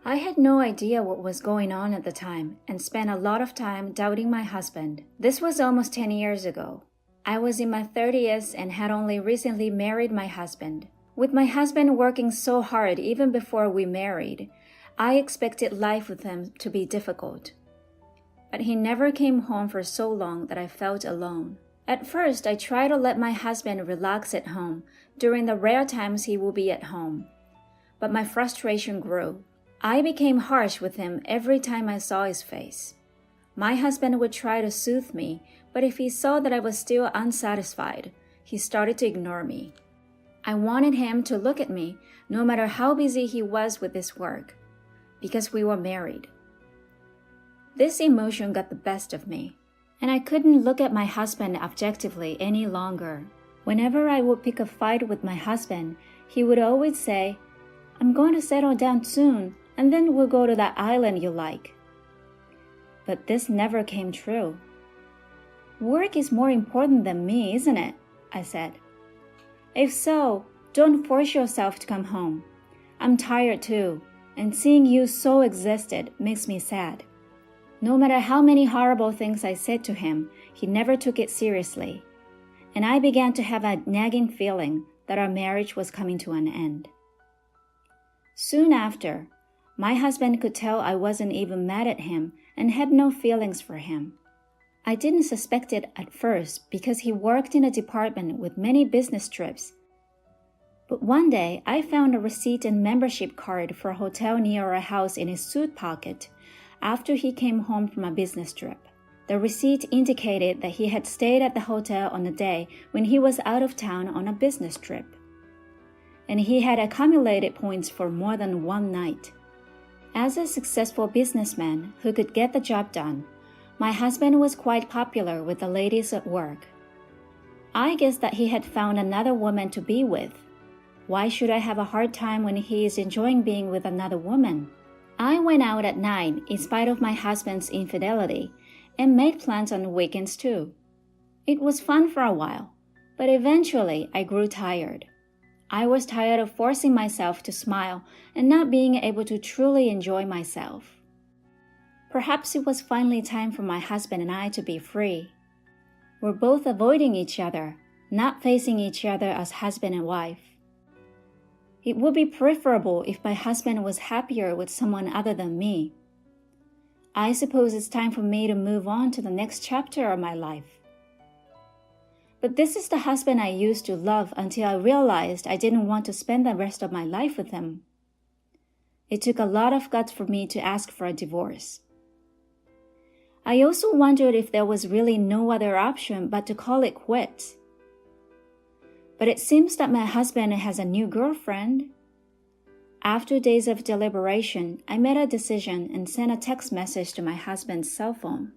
I had no idea what was going on at the time and spent a lot of time doubting my husband. This was almost 10 years ago. I was in my 30s and had only recently married my husband. With my husband working so hard even before we married, I expected life with him to be difficult. But he never came home for so long that I felt alone. At first, I tried to let my husband relax at home during the rare times he will be at home. But my frustration grew. I became harsh with him every time I saw his face. My husband would try to soothe me, but if he saw that I was still unsatisfied, he started to ignore me. I wanted him to look at me, no matter how busy he was with his work, because we were married. This emotion got the best of me, and I couldn't look at my husband objectively any longer. Whenever I would pick a fight with my husband, he would always say, "I'm going to settle down soon, and then we'll go to that island you like." But this never came true. "Work is more important than me, isn't it?" I said. "If so, don't force yourself to come home. I'm tired too, and seeing you so exhausted makes me sad." No matter how many horrible things I said to him, he never took it seriously, and I began to have a nagging feeling that our marriage was coming to an end. Soon after, my husband could tell I wasn't even mad at him and had no feelings for him. I didn't suspect it at first because he worked in a department with many business trips. But one day, I found a receipt and membership card for a hotel near our house in his suit pocket after he came home from a business trip. The receipt indicated that he had stayed at the hotel on a day when he was out of town on a business trip, and he had accumulated points for more than one night. As a successful businessman who could get the job done, my husband was quite popular with the ladies at work. I guessed that he had found another woman to be with. Why should I have a hard time when he is enjoying being with another woman? I went out at night in spite of my husband's infidelity and made plans on weekends too. It was fun for a while, but eventually I grew tired. I was tired of forcing myself to smile and not being able to truly enjoy myself. Perhaps it was finally time for my husband and I to be free. We're both avoiding each other, not facing each other as husband and wife. It would be preferable if my husband was happier with someone other than me. I suppose it's time for me to move on to the next chapter of my life. But this is the husband I used to love until I realized I didn't want to spend the rest of my life with him. It took a lot of guts for me to ask for a divorce. I also wondered if there was really no other option but to call it quits. But it seems that my husband has a new girlfriend. After days of deliberation, I made a decision and sent a text message to my husband's cell phone.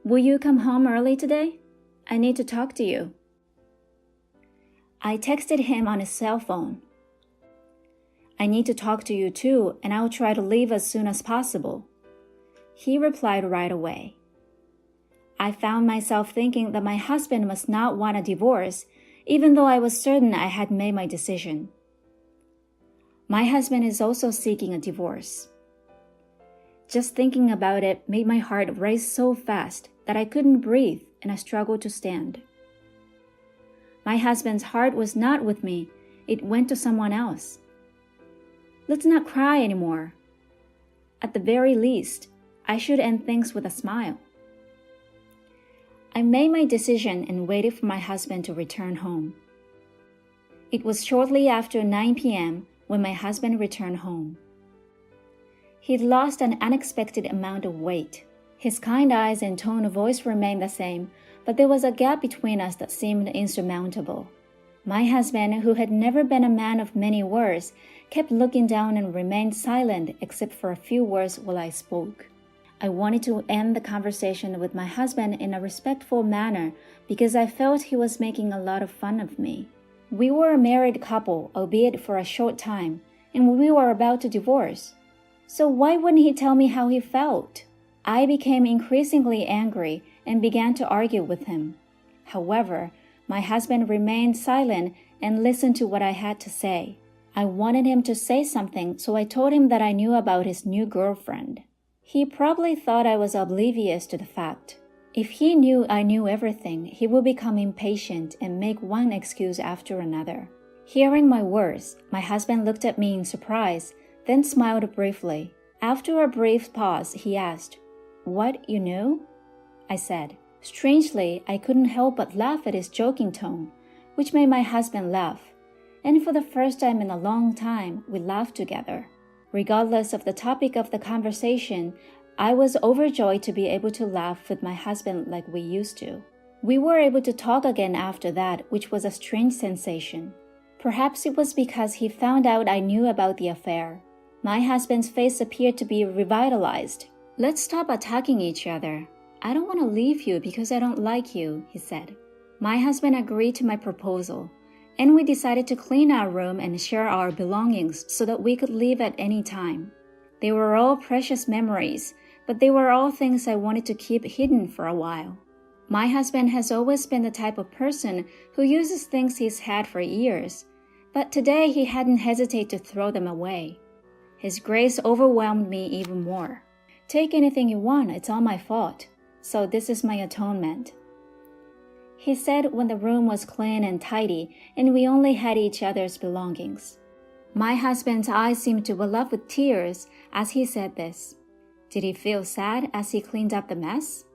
"Will you come home early today? I need to talk to you." I texted him on his cell phone. "I need to talk to you too, and I'll try to leave as soon as possible." He replied right away. I found myself thinking that my husband must not want a divorce, even though I was certain I had made my decision. My husband is also seeking a divorce. Just thinking about it made my heart race so fast that I couldn't breathe and I struggled to stand. My husband's heart was not with me, it went to someone else. Let's not cry anymore. At the very least, I should end things with a smile. I made my decision and waited for my husband to return home. It was shortly after 9 p.m. when my husband returned home. He'd lost an unexpected amount of weight. His kind eyes and tone of voice remained the same, but there was a gap between us that seemed insurmountable. My husband, who had never been a man of many words, kept looking down and remained silent except for a few words while I spoke. I wanted to end the conversation with my husband in a respectful manner because I felt he was making a lot of fun of me. We were a married couple, albeit for a short time, and we were about to divorce. So why wouldn't he tell me how he felt? I became increasingly angry and began to argue with him. However, my husband remained silent and listened to what I had to say. I wanted him to say something, so I told him that I knew about his new girlfriend. He probably thought I was oblivious to the fact. If he knew I knew everything, he would become impatient and make one excuse after another. Hearing my words, my husband looked at me in surprise, then smiled briefly. After a brief pause, he asked, "What, you knew?" I said. Strangely, I couldn't help but laugh at his joking tone, which made my husband laugh. And for the first time in a long time, we laughed together. Regardless of the topic of the conversation, I was overjoyed to be able to laugh with my husband like we used to. We were able to talk again after that, which was a strange sensation. Perhaps it was because he found out I knew about the affair. My husband's face appeared to be revitalized. "Let's stop attacking each other. I don't want to leave you because I don't like you," he said. My husband agreed to my proposal, and we decided to clean our room and share our belongings so that we could leave at any time. They were all precious memories, but they were all things I wanted to keep hidden for a while. My husband has always been the type of person who uses things he's had for years, but today he hadn't hesitated to throw them away. His grace overwhelmed me even more. "Take anything you want, it's all my fault, so this is my atonement," he said when the room was clean and tidy and we only had each other's belongings. My husband's eyes seemed to well up with tears as he said this. Did he feel sad as he cleaned up the mess?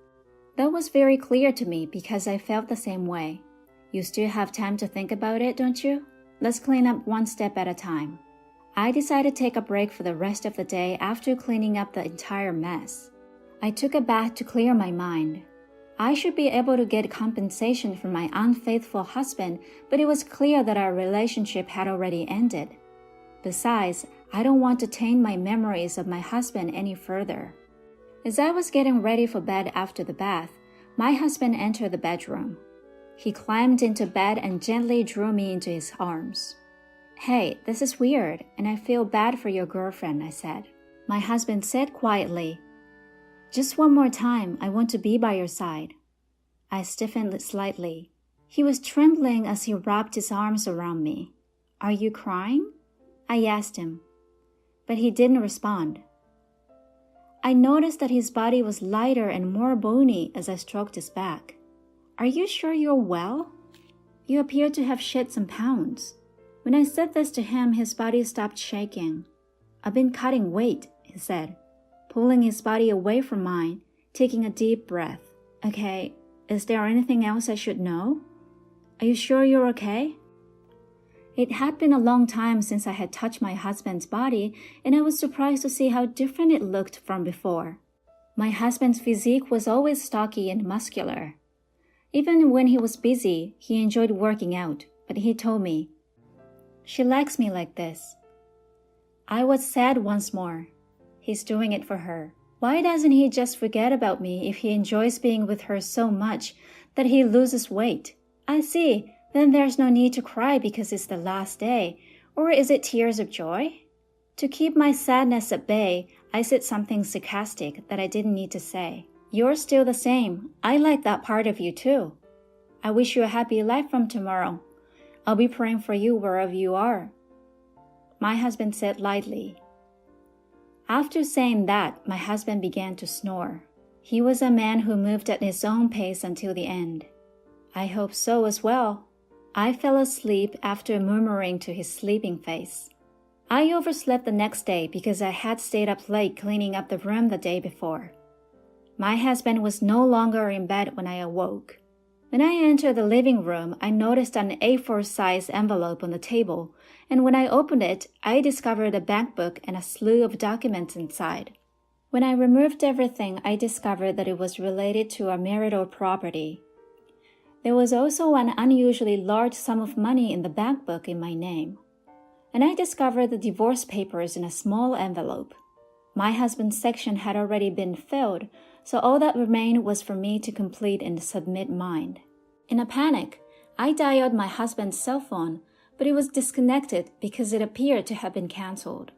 That was very clear to me because I felt the same way. You still have time to think about it, don't you? Let's clean up one step at a time. I decided to take a break for the rest of the day after cleaning up the entire mess. I took a bath to clear my mind. I should be able to get compensation from my unfaithful husband, but it was clear that our relationship had already ended. Besides, I don't want to taint my memories of my husband any further. As I was getting ready for bed after the bath, my husband entered the bedroom. He climbed into bed and gently drew me into his arms. "Hey, this is weird, and I feel bad for your girlfriend," I said. My husband said quietly, "Just one more time, I want to be by your side." I stiffened slightly. He was trembling as he wrapped his arms around me. "Are you crying?" I asked him, but he didn't respond. I noticed that his body was lighter and more bony as I stroked his back. "Are you sure you're well? You appear to have shed some pounds." When I said this to him, his body stopped shaking. "I've been cutting weight," he said, pulling his body away from mine, taking a deep breath. "Okay, is there anything else I should know? Are you sure you're okay?" It had been a long time since I had touched my husband's body, and I was surprised to see how different it looked from before. My husband's physique was always stocky and muscular. Even when he was busy, he enjoyed working out, but he told me, "She likes me like this." I was sad once more. He's doing it for her. Why doesn't he just forget about me if he enjoys being with her so much that he loses weight? I see. Then there's no need to cry because it's the last day, or is it tears of joy? To keep my sadness at bay, I said something sarcastic that I didn't need to say. "You're still the same. I like that part of you too. I wish you a happy life from tomorrow. I'll be praying for you wherever you are," my husband said lightly. After saying that, my husband began to snore. He was a man who moved at his own pace until the end. I hope so as well. I fell asleep after murmuring to his sleeping face. I overslept the next day because I had stayed up late cleaning up the room the day before. My husband was no longer in bed when I awoke. When I entered the living room, I noticed an A4-size envelope on the table, and when I opened it, I discovered a bank book and a slew of documents inside. When I removed everything, I discovered that it was related to our marital property. There was also an unusually large sum of money in the bank book in my name. And I discovered the divorce papers in a small envelope. My husband's section had already been filled, so all that remained was for me to complete and submit mine. In a panic, I dialed my husband's cell phone, but it was disconnected because it appeared to have been canceled.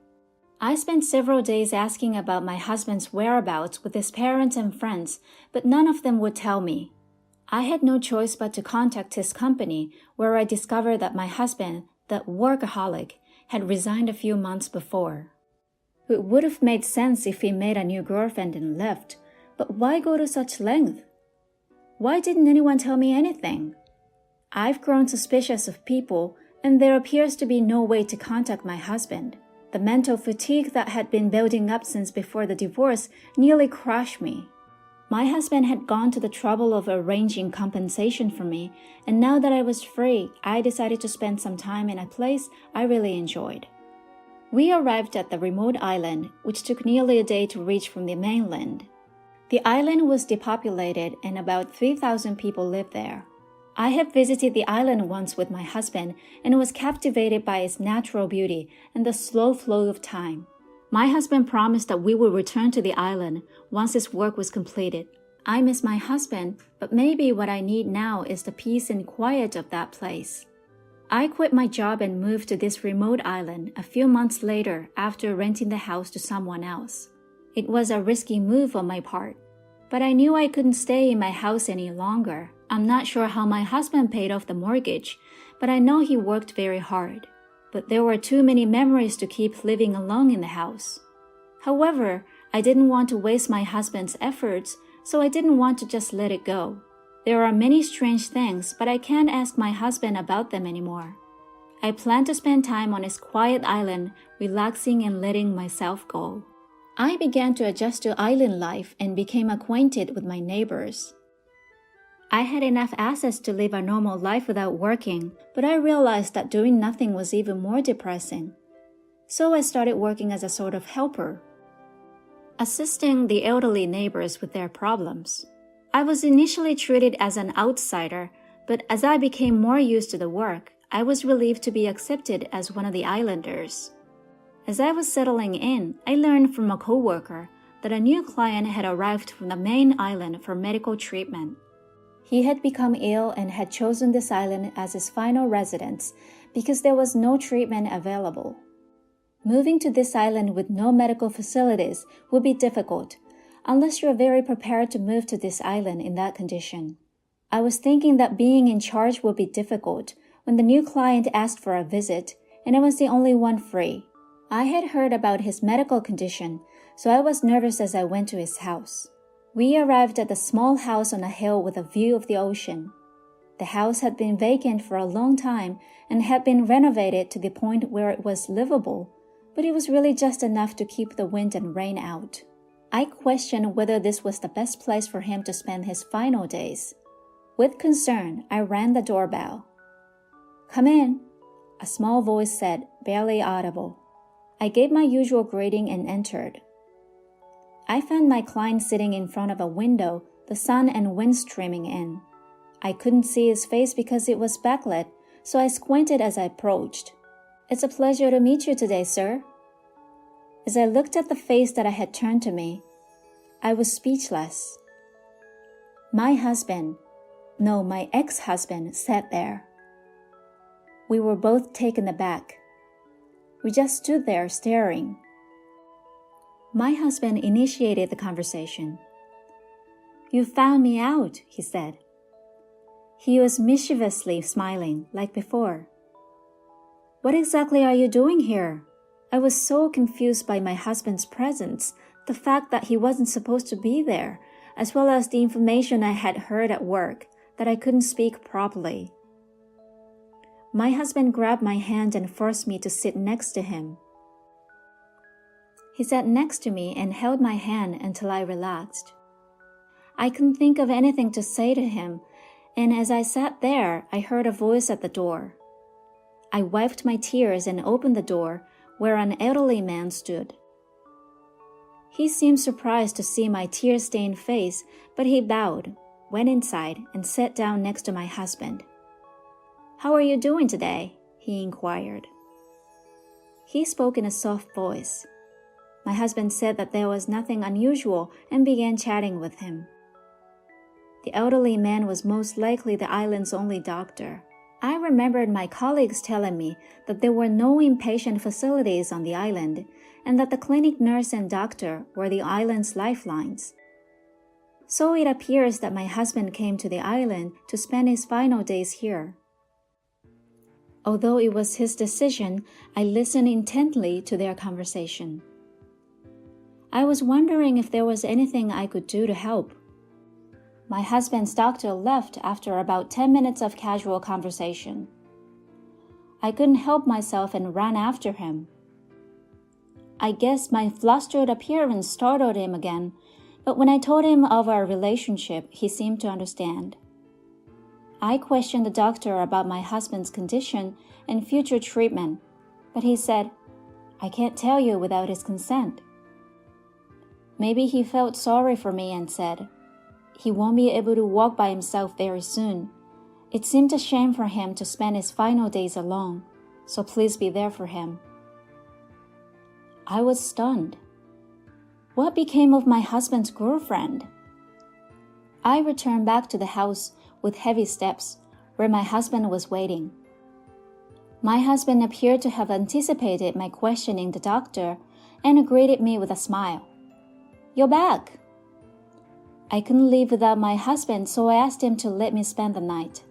I spent several days asking about my husband's whereabouts with his parents and friends, but none of them would tell me. I had no choice but to contact his company, where I discovered that my husband, the workaholic, had resigned a few months before. It would have made sense if he made a new girlfriend and left, but why go to such length? Why didn't anyone tell me anything? I've grown suspicious of people, and there appears to be no way to contact my husband. The mental fatigue that had been building up since before the divorce nearly crushed me. My husband had gone to the trouble of arranging compensation for me, and now that I was free, I decided to spend some time in a place I really enjoyed. We arrived at the remote island, which took nearly a day to reach from the mainland. The island was depopulated and about 3,000 people lived there. I had visited the island once with my husband and was captivated by its natural beauty and the slow flow of time. My husband promised that we would return to the island once his work was completed. I miss my husband, but maybe what I need now is the peace and quiet of that place. I quit my job and moved to this remote island a few months later after renting the house to someone else. It was a risky move on my part, but I knew I couldn't stay in my house any longer. I'm not sure how my husband paid off the mortgage, but I know he worked very hard. But there were too many memories to keep living alone in the house. However, I didn't want to waste my husband's efforts, so I didn't want to just let it go. There are many strange things, but I can't ask my husband about them anymore. I plan to spend time on his quiet island, relaxing and letting myself go. I began to adjust to island life and became acquainted with my neighbors. I had enough assets to live a normal life without working, but I realized that doing nothing was even more depressing. So I started working as a sort of helper, assisting the elderly neighbors with their problems. I was initially treated as an outsider, but as I became more used to the work, I was relieved to be accepted as one of the islanders. As I was settling in, I learned from a coworker that a new client had arrived from the main island for medical treatment. He had become ill and had chosen this island as his final residence because there was no treatment available. Moving to this island with no medical facilities would be difficult, unless you're very prepared to move to this island in that condition. I was thinking that being in charge would be difficult when the new client asked for a visit, and I was the only one free. I had heard about his medical condition, so I was nervous as I went to his house. We arrived at a small house on a hill with a view of the ocean. The house had been vacant for a long time and had been renovated to the point where it was livable, but it was really just enough to keep the wind and rain out. I questioned whether this was the best place for him to spend his final days. With concern, I rang the doorbell. "Come in," a small voice said, barely audible. I gave my usual greeting and entered. I found my client sitting in front of a window, the sun and wind streaming in. I couldn't see his face because it was backlit, so I squinted as I approached. "It's a pleasure to meet you today, sir." As I looked at the face that had turned to me, I was speechless. My ex-husband sat there. We were both taken aback. We just stood there staring. My husband initiated the conversation. "You found me out," he said. He was mischievously smiling, like before. "What exactly are you doing here?" I was so confused by my husband's presence, the fact that he wasn't supposed to be there, as well as the information I had heard at work, that I couldn't speak properly. My husband grabbed my hand and forced me to sit next to him. He sat next to me and held my hand until I relaxed. I couldn't think of anything to say to him, and as I sat there, I heard a voice at the door. I wiped my tears and opened the door, where an elderly man stood. He seemed surprised to see my tear-stained face, but he bowed, went inside, and sat down next to my husband. "How are you doing today?" he inquired. He spoke in a soft voice. My husband said that there was nothing unusual and began chatting with him. The elderly man was most likely the island's only doctor. I remembered my colleagues telling me that there were no inpatient facilities on the island and that the clinic nurse and doctor were the island's lifelines. So it appears that my husband came to the island to spend his final days here. Although it was his decision, I listened intently to their conversation. I was wondering if there was anything I could do to help. My husband's doctor left after about 10 minutes of casual conversation. I couldn't help myself and ran after him. I guess my flustered appearance startled him again, but when I told him of our relationship, he seemed to understand. I questioned the doctor about my husband's condition and future treatment, but he said, "I can't tell you without his consent." Maybe he felt sorry for me and said, "He won't be able to walk by himself very soon. It seemed a shame for him to spend his final days alone, so please be there for him." I was stunned. What became of my husband's girlfriend? I returned back to the house with heavy steps, where my husband was waiting. My husband appeared to have anticipated my questioning the doctor and greeted me with a smile. "You're back." I couldn't leave without my husband, so I asked him to let me spend the night.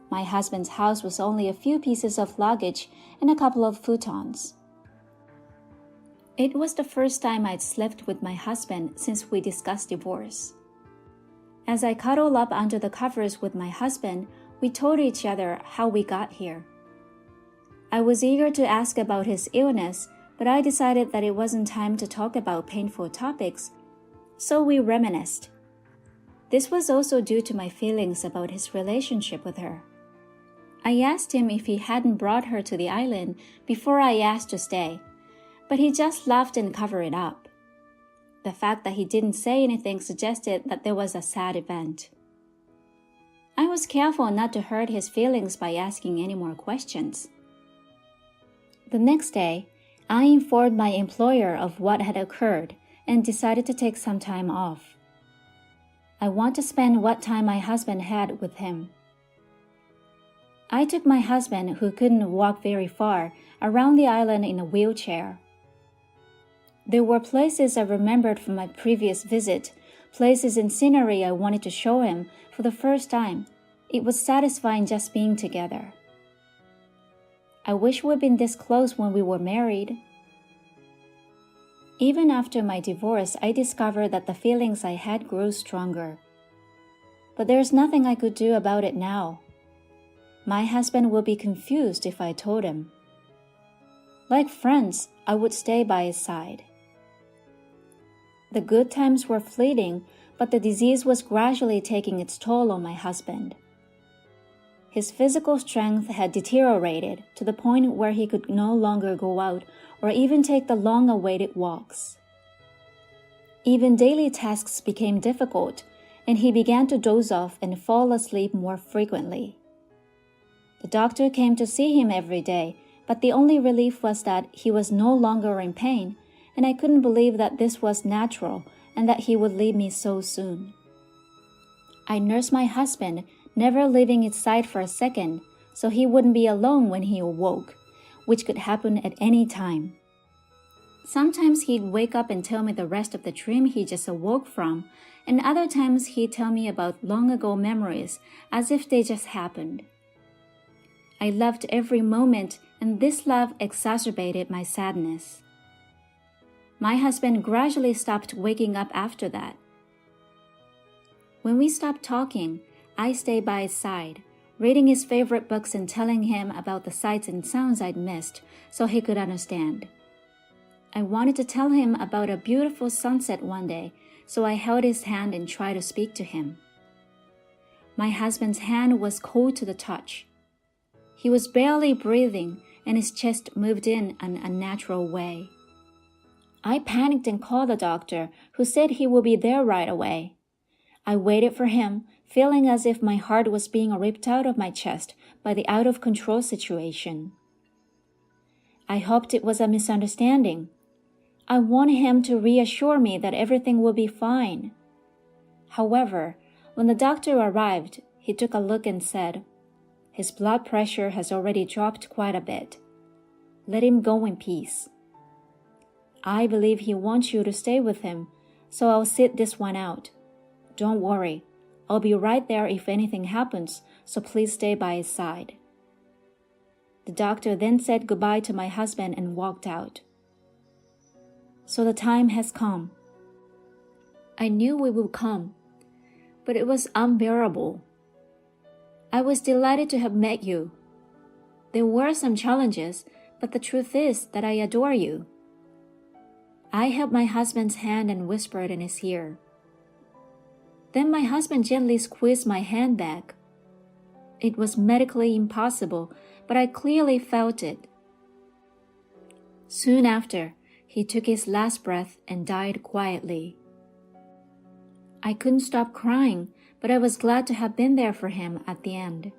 My husband's house was only a few pieces of luggage and a couple of futons. It was the first time I'd slept with my husband since we discussed divorce. As I cuddled up under the covers with my husband, we told each other how we got here. I was eager to ask about his illness, but I decided that it wasn't time to talk about painful topics, so we reminisced. This was also due to my feelings about his relationship with her. I asked him if he hadn't brought her to the island before I asked to stay, but he just laughed and covered it up. The fact that he didn't say anything suggested that there was a sad event. I was careful not to hurt his feelings by asking any more questions. The next day, I informed my employer of what had occurred and decided to take some time off. I want to spend what time my husband had with him. I took my husband, who couldn't walk very far, around the island in a wheelchair. There were places I remembered from my previous visit, places and scenery I wanted to show him for the first time. It was satisfying just being together. I wish we'd been this close when we were married. Even after my divorce, I discovered that the feelings I had grew stronger. But there's nothing I could do about it now. My husband would be confused if I told him. Like friends, I would stay by his side. The good times were fleeting, but the disease was gradually taking its toll on my husband. His physical strength had deteriorated to the point where he could no longer go out or even take the long-awaited walks. Even daily tasks became difficult, and he began to doze off and fall asleep more frequently. The doctor came to see him every day, but the only relief was that he was no longer in pain, and I couldn't believe that this was natural and that he would leave me so soon. I nursed my husband, never leaving his side for a second, so he wouldn't be alone when he awoke, which could happen at any time. Sometimes he'd wake up and tell me the rest of the dream he just awoke from, and other times he'd tell me about long-ago memories as if they just happened. I loved every moment, and this love exacerbated my sadness. My husband gradually stopped waking up after that. When we stopped talking, I stayed by his side, reading his favorite books and telling him about the sights and sounds I'd missed so he could understand. I wanted to tell him about a beautiful sunset one day, so I held his hand and tried to speak to him. My husband's hand was cold to the touch. He was barely breathing, and his chest moved in an unnatural way. I panicked and called the doctor, who said he would be there right away. I waited for him, feeling as if my heart was being ripped out of my chest by the out-of-control situation. I hoped it was a misunderstanding. I wanted him to reassure me that everything would be fine. However, when the doctor arrived, he took a look and said, "His blood pressure has already dropped quite a bit. Let him go in peace. I believe he wants you to stay with him, so I'll sit this one out. Don't worry, I'll be right there if anything happens, so please stay by his side." The doctor then said goodbye to my husband and walked out. So the time has come. I knew it would come, but it was unbearable. I was delighted to have met you. There were some challenges, but the truth is that I adore you. I held my husband's hand and whispered in his ear. Then my husband gently squeezed my hand back. It was medically impossible, but I clearly felt it. Soon after, he took his last breath and died quietly. I couldn't stop crying, but I was glad to have been there for him at the end.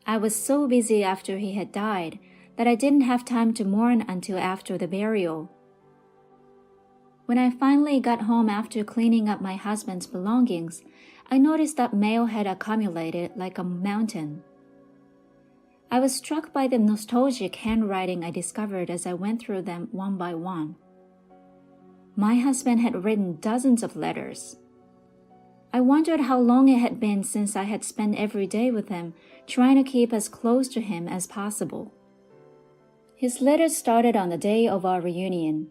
I was so busy after he had died that I didn't have time to mourn until after the burial. When I finally got home after cleaning up my husband's belongings, I noticed that mail had accumulated like a mountain. I was struck by the nostalgic handwriting I discovered as I went through them one by one. My husband had written dozens of letters. I wondered how long it had been since I had spent every day with him, trying to keep as close to him as possible. His letters started on the day of our reunion.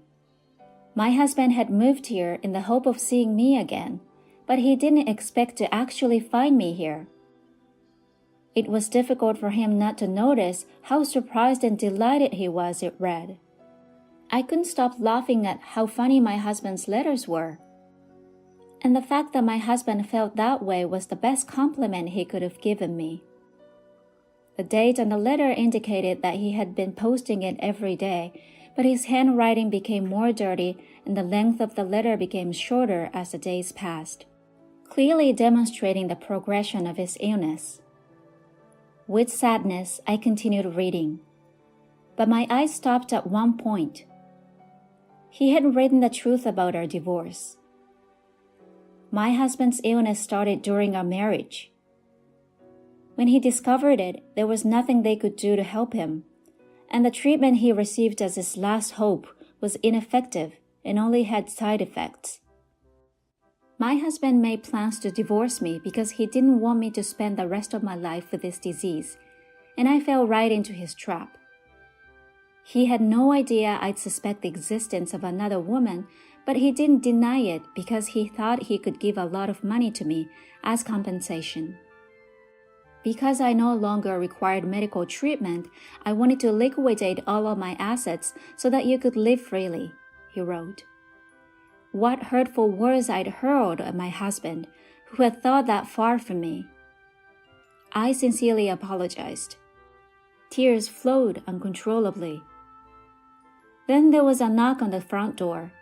My husband had moved here in the hope of seeing me again, but he didn't expect to actually find me here. It was difficult for him not to notice how surprised and delighted he was, it read. I couldn't stop laughing at how funny my husband's letters were. And the fact that my husband felt that way was the best compliment he could have given me. The date on the letter indicated that he had been posting it every day, but his handwriting became more dirty and the length of the letter became shorter as the days passed, clearly demonstrating the progression of his illness. With sadness, I continued reading, but my eyes stopped at one point. He had written the truth about our divorce. My husband's illness started during our marriage. When he discovered it, there was nothing they could do to help him, and the treatment he received as his last hope was ineffective and only had side effects. My husband made plans to divorce me because he didn't want me to spend the rest of my life with this disease, and I fell right into his trap. He had no idea I'd suspect the existence of another woman, but he didn't deny it because he thought he could give a lot of money to me as compensation. Because I no longer required medical treatment, I wanted to liquidate all of my assets so that you could live freely, he wrote. What hurtful words I'd hurled at my husband, who had thought that far from me. I sincerely apologized. Tears flowed uncontrollably. Then there was a knock on the front door.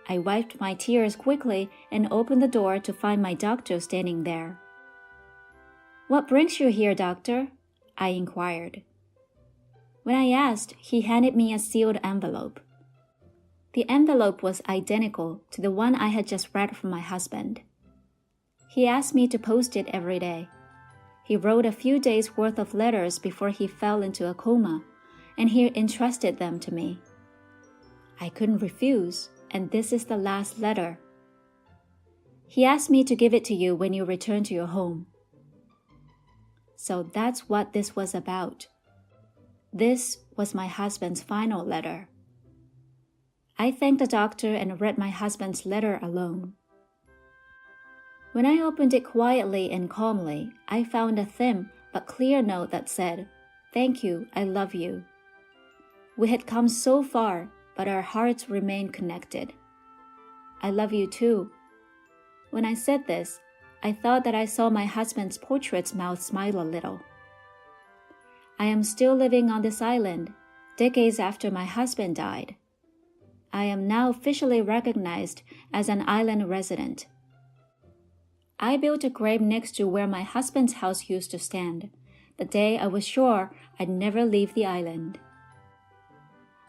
I wiped my tears quickly and opened the door to find my doctor standing there. What brings you here, doctor? I inquired. When I asked, he handed me a sealed envelope. The envelope was identical to the one I had just read from my husband. He asked me to post it every day. He wrote a few days' worth of letters before he fell into a coma, and he entrusted them to me. I couldn't refuse, and this is the last letter. He asked me to give it to you when you return to your home. So that's what this was about. This was my husband's final letter. I thanked the doctor and read my husband's letter alone. When I opened it quietly and calmly, I found a thin but clear note that said, "Thank you, I love you." We had come so far, but our hearts remained connected. I love you too. When I said this, I thought that I saw my husband's portrait's mouth smile a little. I am still living on this island, decades after my husband died. I am now officially recognized as an island resident. I built a grave next to where my husband's house used to stand, the day I was sure I'd never leave the island.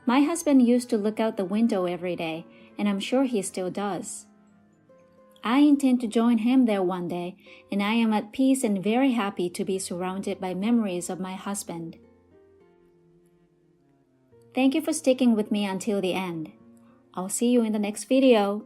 My husband used to look out the window every day, and I'm sure he still does. I intend to join him there one day, and I am at peace and very happy to be surrounded by memories of my husband. Thank you for sticking with me until the end. I'll see you in the next video.